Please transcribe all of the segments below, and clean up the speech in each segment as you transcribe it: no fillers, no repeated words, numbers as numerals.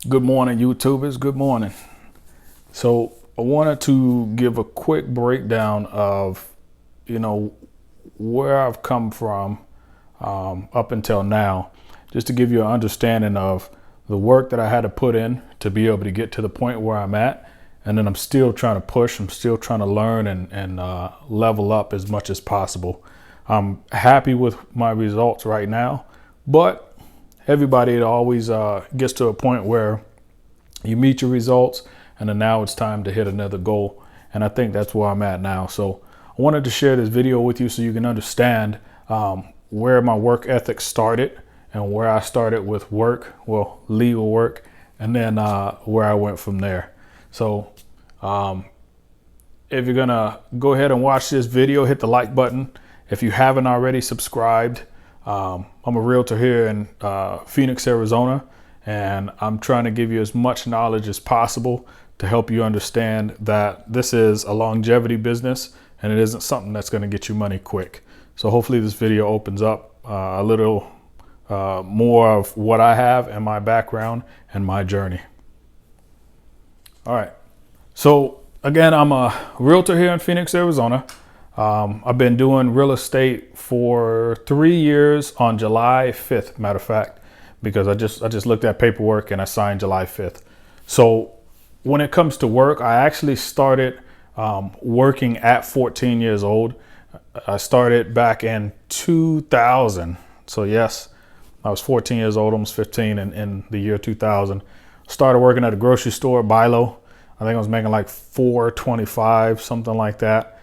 Good morning, YouTubers. Good morning. So I wanted to give a quick breakdown of, where I've come from up until now, just to give you an understanding of the work that I had to put in to be able to get to the point where I'm at. And then I'm still trying to push. I'm still trying to learn and level up as much as possible. I'm happy with my results right now, but everybody always gets to a point where you meet your results and then now it's time to hit another goal. And I think that's where I'm at now. So I wanted to share this video with you so you can understand where my work ethic started and where I started with work, well, legal work, and then where I went from there. So if you're gonna go ahead and watch this video, hit the like button. If you haven't already subscribed, I'm a realtor here in Phoenix, Arizona, and I'm trying to give you as much knowledge as possible to help you understand that this is a longevity business and it isn't something that's going to get you money quick. So hopefully this video opens up a little more of what I have and my background and my journey. All right. So again, I'm a realtor here in Phoenix, Arizona. I've been doing real estate for 3 years on July 5th, matter of fact, because I just looked at paperwork and I signed July 5th. So when it comes to work, I actually started working at 14 years old. I started back in 2000. So yes, I was 14 years old, almost 15 in the year 2000. Started working at a grocery store, Bilo. I think I was making like $4.25, something like that.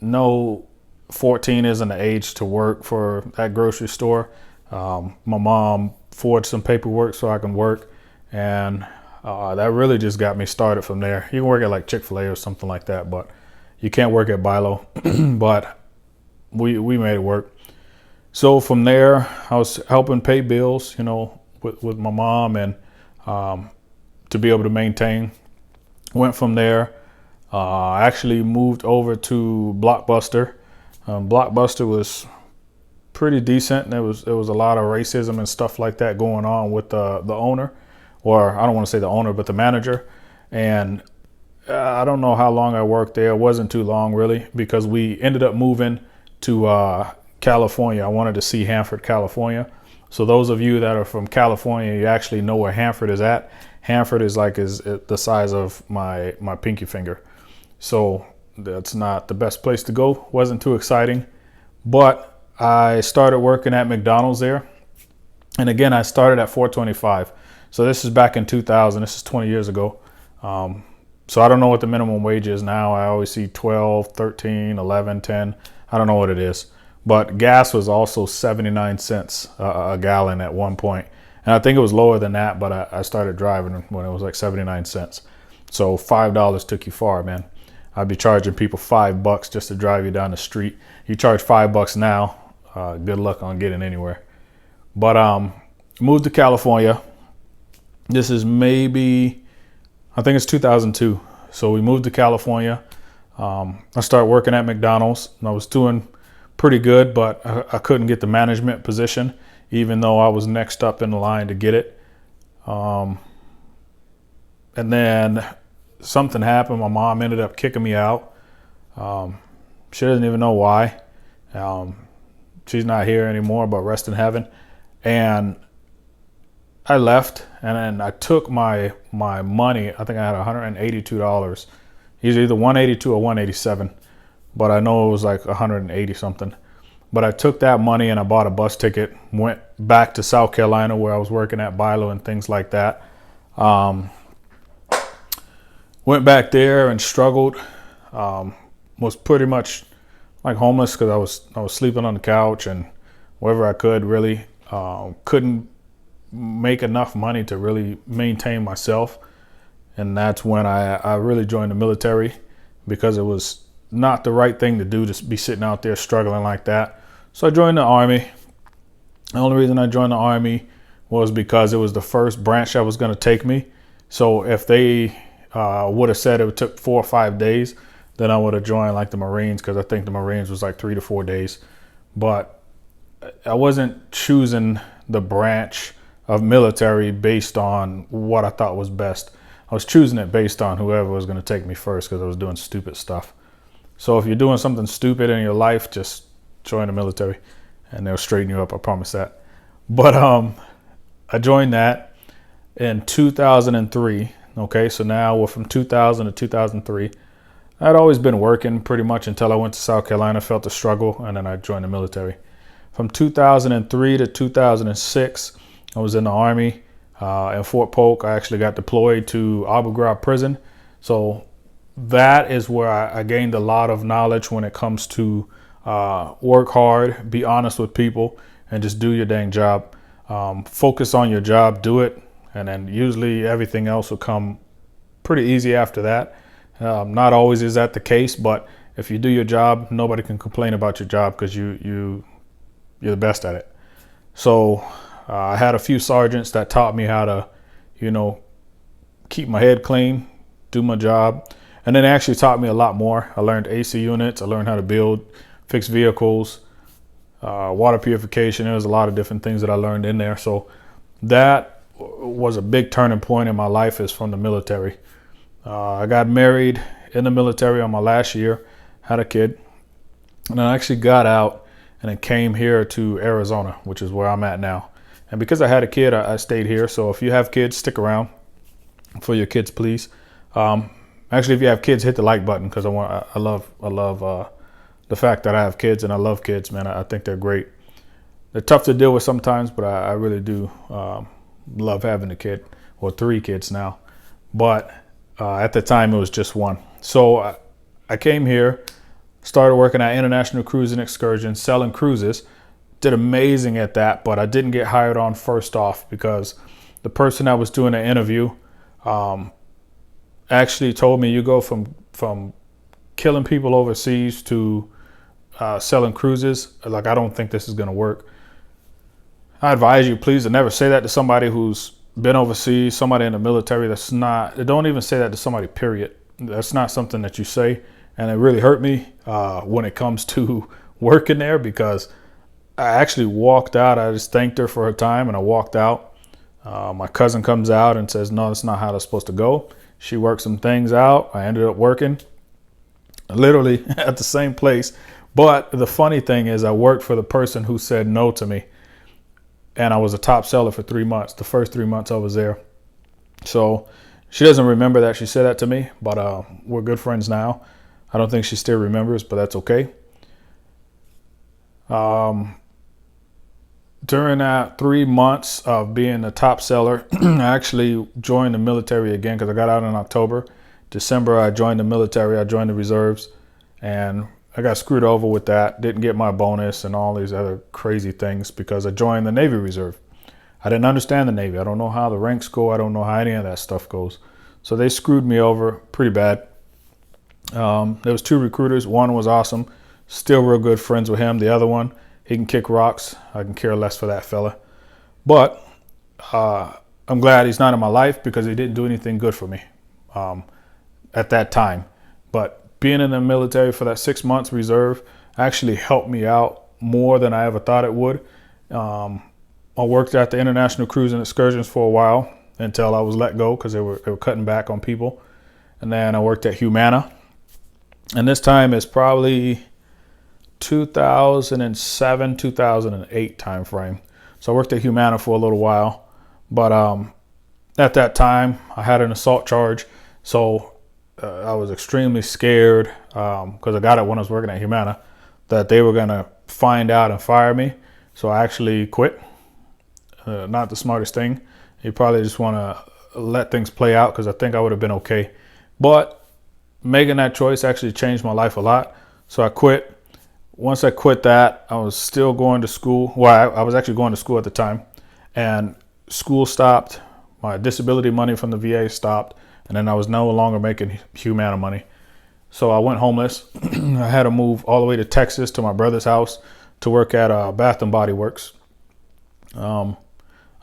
No, 14 isn't the age to work for that grocery store. My mom forged some paperwork so I can work, and that really just got me started from there. You can work at like Chick-fil-A or something like that, but you can't work at Bilo. But we made it work. So from there, I was helping pay bills, with my mom and to be able to maintain. Went from there. I actually moved over to Blockbuster. Blockbuster was pretty decent. There was a lot of racism and stuff like that going on with the owner, or I don't want to say the owner, but the manager. And I don't know how long I worked there. It wasn't too long really, because we ended up moving to California. I wanted to see Hanford, California. So those of you that are from California, you actually know where Hanford is at. Hanford is the size of my pinky finger. So that's not the best place to go. Wasn't too exciting, but I started working at McDonald's there. And again, I started at $4.25. So this is back in 2000. This is 20 years ago. So I don't know what the minimum wage is now. I always see 12, 13, 11, 10. I don't know what it is. But gas was also 79 cents a gallon at one point. And I think it was lower than that, but I started driving when it was like 79 cents. So $5 took you far, man. I'd be charging people $5 just to drive you down the street. You charge $5 now. Good luck on getting anywhere. But moved to California. This is maybe, I think it's 2002. So we moved to California. I started working at McDonald's, and I was doing pretty good, but I couldn't get the management position, even though I was next up in the line to get it. And then something happened. My mom ended up kicking me out. She doesn't even know why. She's not here anymore, but rest in heaven. And I left, and then I took my money. I think I had $182. Either 182 or 187, but I know it was like 180 something. But I took that money and I bought a bus ticket, went back to South Carolina where I was working at Bilo and things like that. Went back there and struggled. Was pretty much like homeless because I was sleeping on the couch and wherever I could really. Couldn't make enough money to really maintain myself. And that's when I really joined the military, because it was not the right thing to do to be sitting out there struggling like that. So I joined the Army. The only reason I joined the Army was because it was the first branch that was going to take me. So if they would have said it took 4 or 5 days, then I would have joined like the Marines, because I think the Marines was like 3 to 4 days. But I wasn't choosing the branch of military based on what I thought was best. I was choosing it based on whoever was going to take me first because I was doing stupid stuff. So if you're doing something stupid in your life, just join the military and they'll straighten you up. I promise that. But I joined that in 2003. Okay, so now we're from 2000 to 2003. I'd always been working pretty much until I went to South Carolina, felt the struggle, and then I joined the military. From 2003 to 2006, I was in the Army in Fort Polk. I actually got deployed to Abu Ghraib prison. So that is where I gained a lot of knowledge when it comes to work hard, be honest with people, and just do your dang job. Focus on your job, do it, and then usually everything else will come pretty easy after that. Not always is that the case, but if you do your job, nobody can complain about your job because you're the best at it. So I had a few sergeants that taught me how to, keep my head clean, do my job. And then they actually taught me a lot more. I learned AC units. I learned how to build, fix vehicles, water purification. There was a lot of different things that I learned in there. So that was a big turning point in my life, is from the military. I got married in the military on my last year, had a kid, and I actually got out and then came here to Arizona, which is where I'm at now. And because I had a kid, I stayed here. So if you have kids, stick around for your kids, please. Actually, if you have kids, hit the like button because I love the fact that I have kids, and I love kids, man. I think they're great. They're tough to deal with sometimes, but I really do love having a kid, or 3 kids now. But at the time, it was just 1. So I came here, started working at International Cruise and Excursions, selling cruises. Did amazing at that, but I didn't get hired on first off because the person that was doing the interview actually told me, you go from killing people overseas to selling cruises. Like, I don't think this is going to work. I advise you, please, to never say that to somebody who's been overseas, somebody in the military. Don't even say that to somebody, period. That's not something that you say. And it really hurt me when it comes to working there, because I actually walked out. I just thanked her for her time and I walked out. My cousin comes out and says, no, that's not how that's supposed to go. She worked some things out. I ended up working literally at the same place. But the funny thing is, I worked for the person who said no to me. And I was a top seller for 3 months, the first 3 months I was there. So she doesn't remember that she said that to me, but we're good friends now. I don't think she still remembers, but that's okay. During that 3 months of being a top seller, I actually joined the military again because I got out in October. December, I joined the military. I joined the reserves, and I got screwed over with that. Didn't get my bonus and all these other crazy things because I joined the Navy Reserve. I didn't understand the Navy. I don't know how the ranks go. I don't know how any of that stuff goes. So they screwed me over pretty bad. There was 2 recruiters. One was awesome. Still real good friends with him. The other one, he can kick rocks. I can care less for that fella. But I'm glad he's not in my life because he didn't do anything good for me at that time. But being in the military for that 6 months reserve actually helped me out more than I ever thought it would. I worked at the International Cruise and Excursions for a while until I was let go because they were cutting back on people. And then I worked at Humana. And this time is probably 2007, 2008 time frame. So I worked at Humana for a little while. But at that time, I had an assault charge. So I was extremely scared because I got it when I was working at Humana that they were going to find out and fire me. So I actually quit. Not the smartest thing. You probably just want to let things play out because I think I would have been okay. But making that choice actually changed my life a lot. So I quit. Once I quit that, I was still going to school. Well, I was actually going to school at the time. And school stopped. My disability money from the VA stopped. And then I was no longer making Humana money. So I went homeless. I had to move all the way to Texas to my brother's house to work at Bath and Body Works.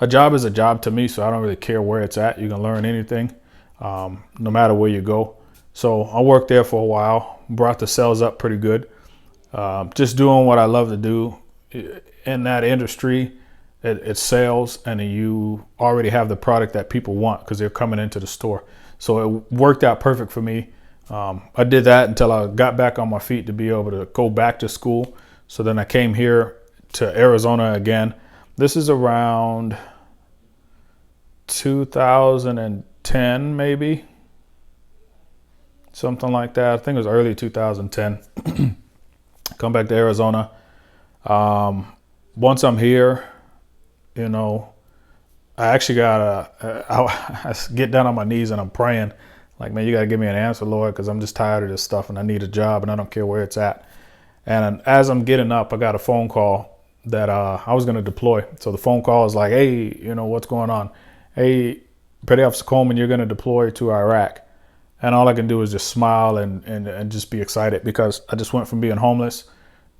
A job is a job to me, so I don't really care where it's at. You can learn anything, no matter where you go. So I worked there for a while, brought the sales up pretty good. Just doing what I love to do in that industry. it sells, and you already have the product that people want because they're coming into the store. So it worked out perfect for me. I did that until I got back on my feet to be able to go back to school. So then I came here to Arizona again. This is around 2010, maybe. Something like that. I think it was early 2010. Come back to Arizona. Once I'm here, you know, I actually I get down on my knees and I'm praying. Like, man, you got to give me an answer, Lord, because I'm just tired of this stuff and I need a job and I don't care where it's at. And as I'm getting up, I got a phone call that I was going to deploy. So the phone call is like, hey, you know, what's going on? Hey, Petty Officer Coleman, you're going to deploy to Iraq. And all I can do is just smile and just be excited, because I just went from being homeless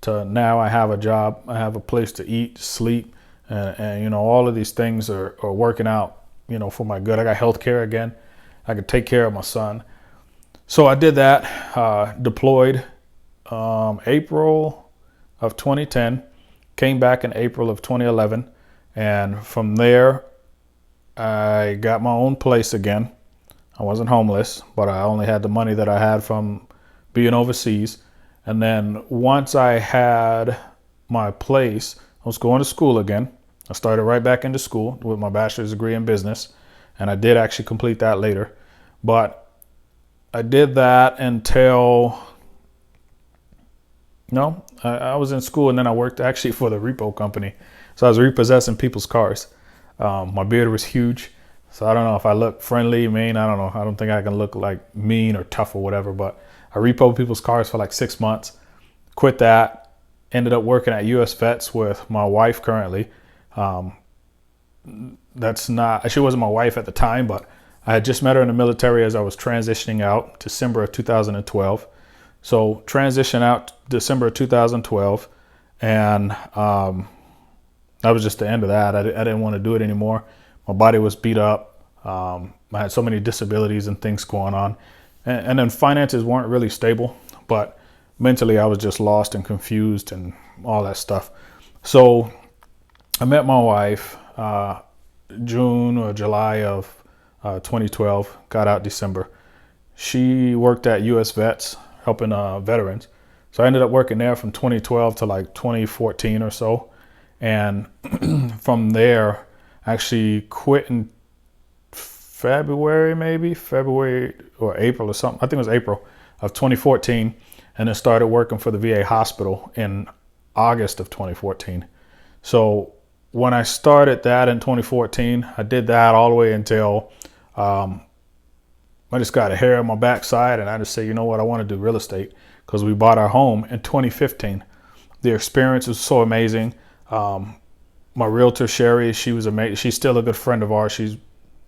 to now I have a job. I have a place to eat, sleep, and you know, all of these things are working out, you know, for my good. I got health care again. I could take care of my son. So I did that, deployed April of 2010, came back in April of 2011. And from there, I got my own place again. I wasn't homeless, but I only had the money that I had from being overseas. And then once I had my place, I was going to school again. I started right back into school with my bachelor's degree in business. And I did actually complete that later. But I did that until, no, I was in school, and then I worked actually for the repo company. So I was repossessing people's cars. My beard was huge. So I don't know if I look friendly, mean. I don't know. I don't think I can look like mean or tough or whatever. But I repoed people's cars for like 6 months. Quit that. Ended up working at US Vets with my wife currently. She wasn't my wife at the time, but I had just met her in the military as I was transitioning out, December of 2012. So transition out December of 2012. And that was just the end of that. I didn't want to do it anymore. My body was beat up. I had so many disabilities and things going on. And then finances weren't really stable, but mentally I was just lost and confused and all that stuff. So I met my wife June or July of 2012, got out December. She worked at US Vets helping veterans. So I ended up working there from 2012 to like 2014 or so. And from there, actually quit in February or April or something. I think it was April of 2014, and then started working for the VA hospital in August of 2014. So when I started that in 2014, I did that all the way until I just got a hair on my backside, and I just said, you know what, I want to do real estate, because we bought our home in 2015. The experience was so amazing. My realtor, Sherry, she was amazing. She's still a good friend of ours. She's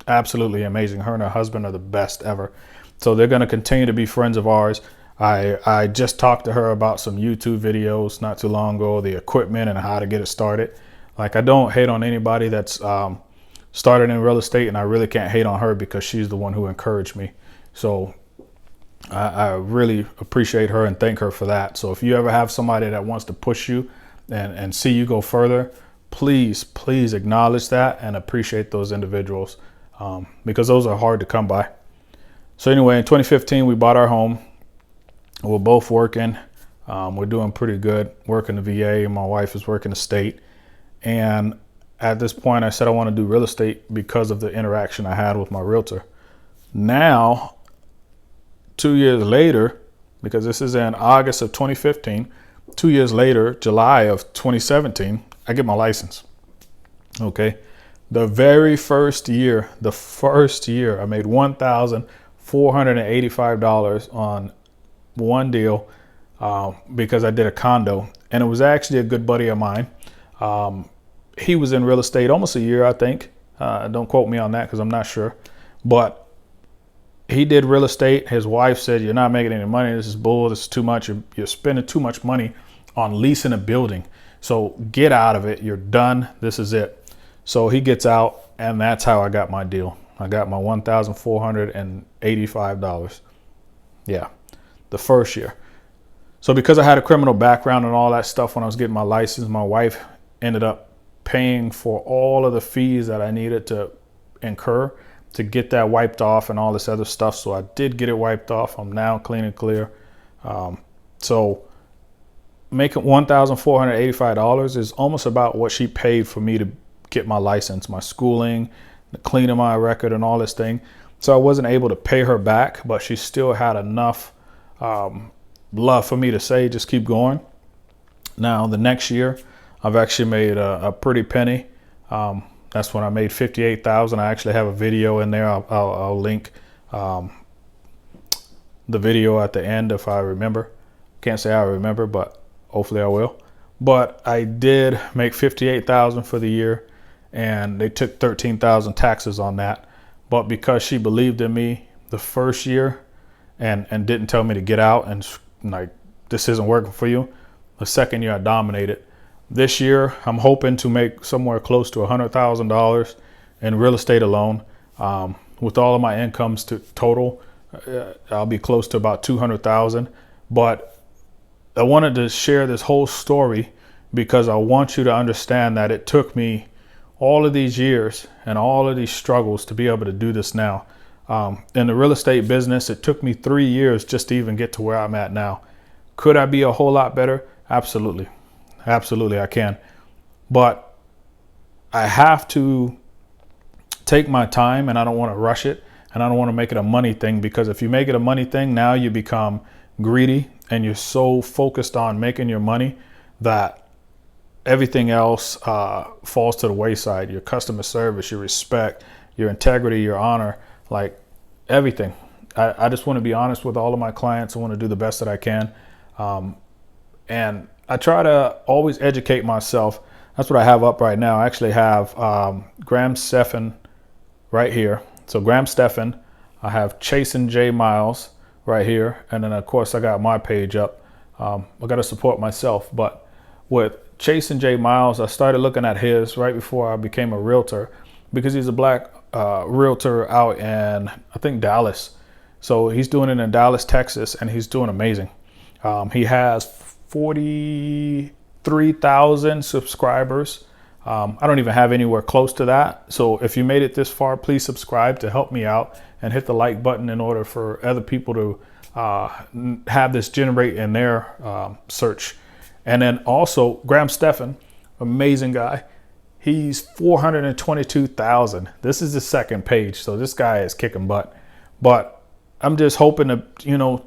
absolutely amazing. Her and her husband are the best ever. So they're going to continue to be friends of ours. I just talked to her about some YouTube videos not too long ago, the equipment and how to get it started. Like, I don't hate on anybody that's started in real estate, and I really can't hate on her because she's the one who encouraged me. So I really appreciate her and thank her for that. So if you ever have somebody that wants to push you and see you go further, please acknowledge that and appreciate those individuals, because those are hard to come by. So anyway, in 2015, we bought our home. We're both working. We're doing pretty good, working the VA, and my wife is working the state. And at this point, I said I want to do real estate because of the interaction I had with my realtor. Now, 2 years later, because this is in August of 2015, 2 years later, July of 2017, I get my license. Okay. The very first year, I made $1,485 on one deal because I did a condo, and it was actually a good buddy of mine. He was in real estate almost a year, I think. Don't quote me on that because I'm not sure. But he did real estate. His wife said, you're not making any money. This is bull. This is too much. You're spending too much money on leasing a building. So get out of it. You're done. This is it. So he gets out, and that's how I got my deal. I got my $1,485. Yeah, the first year. So because I had a criminal background and all that stuff when I was getting my license, my wife ended up paying for all of the fees that I needed to incur to get that wiped off and all this other stuff. So I did get it wiped off. I'm now clean and clear. So making $1,485 is almost about what she paid for me to get my license, my schooling, the cleaning my record and all this thing. So I wasn't able to pay her back, but she still had enough love for me to say, just keep going. Now, the next year, I've actually made a pretty penny. That's when I made $58,000. I actually have a video in there. I'll link the video at the end if I remember. Can't say I remember, but hopefully I will. But I did make $58,000 for the year, and they took $13,000 taxes on that. But because she believed in me the first year and didn't tell me to get out and like, this isn't working for you, the second year I dominated. This year, I'm hoping to make somewhere close to $100,000 in real estate alone. With all of my incomes total, I'll be close to about $200,000. But I wanted to share this whole story because I want you to understand that it took me all of these years and all of these struggles to be able to do this now. In the real estate business, it took me 3 years just to even get to where I'm at now. Could I be a whole lot better? Absolutely. Absolutely, I can. But I have to take my time, and I don't want to rush it, and I don't want to make it a money thing, because if you make it a money thing, now you become greedy and you're so focused on making your money that everything else falls to the wayside. Your customer service, your respect, your integrity, your honor, like everything. I just want to be honest with all of my clients. I want to do the best that I can. And I try to always educate myself. That's what I have up right now. I actually have Graham Stephan right here. So Graham Stephan, I have Chasing J Miles right here. And then of course I got my page up. I got to support myself. But with Chasing J Miles, I started looking at his right before I became a realtor, because he's a black realtor out in, I think, Dallas. So he's doing it in Dallas, Texas, and he's doing amazing. He has 43,000 subscribers. I don't even have anywhere close to that. So if you made it this far, please subscribe to help me out and hit the like button in order for other people to have this generate in their search. And then also Graham Stephan, amazing guy. He's 422,000. This is the second page. So this guy is kicking butt. But I'm just hoping to,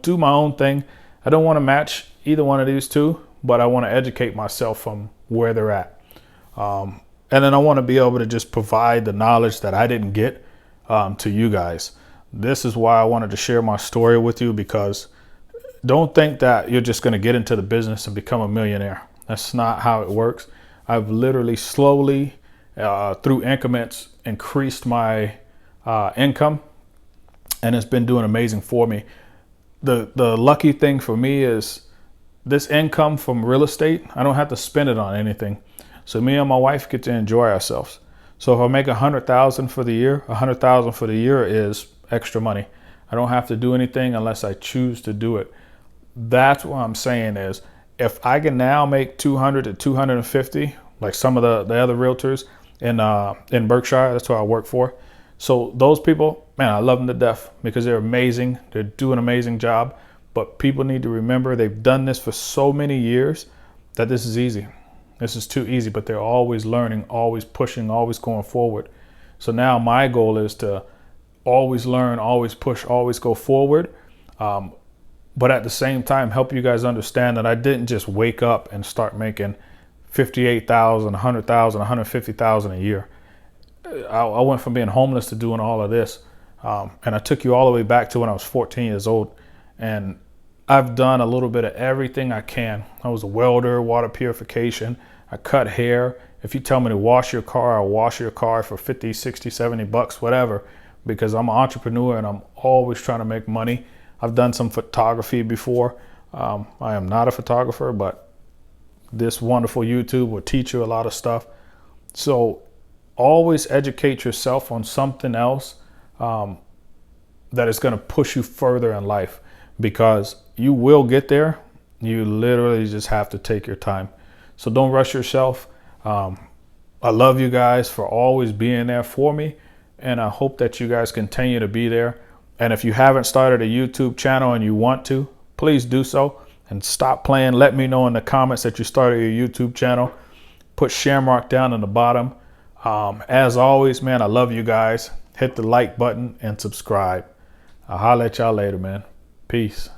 do my own thing. I don't want to match either one of these two, but I want to educate myself from where they're at. And then I want to be able to just provide the knowledge that I didn't get to you guys. This is why I wanted to share my story with you, because don't think that you're just going to get into the business and become a millionaire. That's not how it works. I've literally slowly, through increments, increased my income, and it's been doing amazing for me. The lucky thing for me is this income from real estate, I don't have to spend it on anything. So me and my wife get to enjoy ourselves. So if I make $100,000 for the year, $100,000 for the year is extra money. I don't have to do anything unless I choose to do it. That's what I'm saying is, if I can now make 200 to 250, like some of the other realtors in Berkshire, that's who I work for. So those people, man, I love them to death because they're amazing. They're doing an amazing job. But people need to remember they've done this for so many years that this is easy. This is too easy, but they're always learning, always pushing, always going forward. So now my goal is to always learn, always push, always go forward. But at the same time, help you guys understand that I didn't just wake up and start making $58,000, $100,000, $150,000 a year. I went from being homeless to doing all of this. And I took you all the way back to when I was 14 years old. And I've done a little bit of everything I can. I was a welder, water purification. I cut hair. If you tell me to wash your car, I'll wash your car for 50, 60, 70 bucks, whatever, because I'm an entrepreneur and I'm always trying to make money. I've done some photography before. I am not a photographer, but this wonderful YouTube will teach you a lot of stuff. So always educate yourself on something else that is going to push you further in life, because you will get there. You literally just have to take your time. So don't rush yourself. I love you guys for always being there for me, and I hope that you guys continue to be there. And if you haven't started a YouTube channel and you want to, please do so and stop playing. Let me know in the comments that you started your YouTube channel. Put Shamrock down in the bottom. As always, man, I love you guys. Hit the like button and subscribe. I'll holler at y'all later, man. Peace.